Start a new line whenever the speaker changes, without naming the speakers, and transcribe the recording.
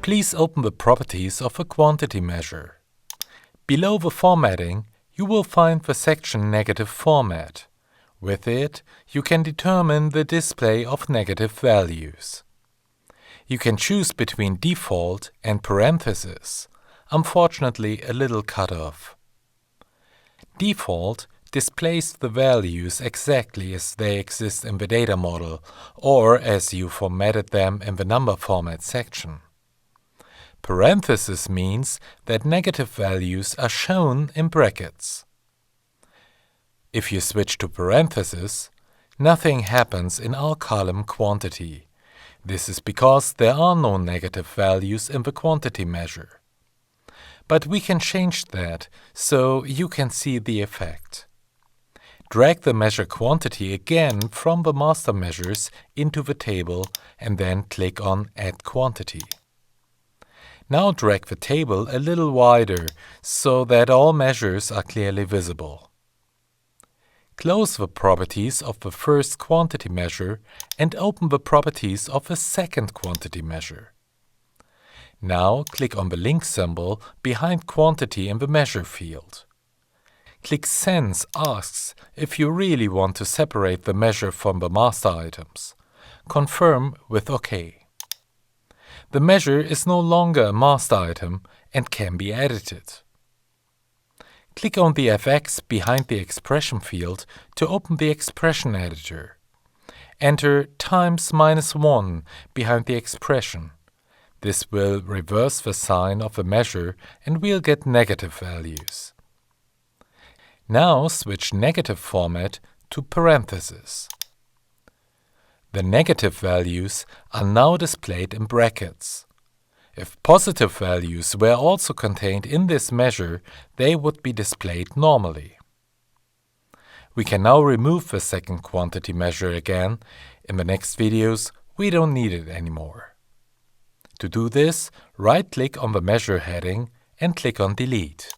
Please open the properties of a quantity measure. Below the formatting, you will find the section Negative Format. With it, you can determine the display of negative values. You can choose between default and parentheses, unfortunately a little cut off. Default displays the values exactly as they exist in the data model or as you formatted them in the number format section. Parentheses means that negative values are shown in brackets. If you switch to parentheses, nothing happens in our column quantity. This is because there are no negative values in the quantity measure. But we can change that so you can see the effect. Drag the measure quantity again from the master measures into the table and then click on Add Quantity. Now drag the table a little wider so that all measures are clearly visible. Close the properties of the first quantity measure and open the properties of the second quantity measure. Now click on the link symbol behind quantity in the measure field. Qlik Sense asks if you really want to separate the measure from the master items. Confirm with OK. The measure is no longer a master item and can be edited. Click on the FX behind the expression field to open the expression editor. Enter times -1 behind the expression. This will reverse the sign of the measure and we'll get negative values. Now switch negative format to parentheses. The negative values are now displayed in brackets. If positive values were also contained in this measure, they would be displayed normally. We can now remove the second quantity measure again. In the next videos, we don't need it anymore. To do this, right-click on the measure heading and click on Delete.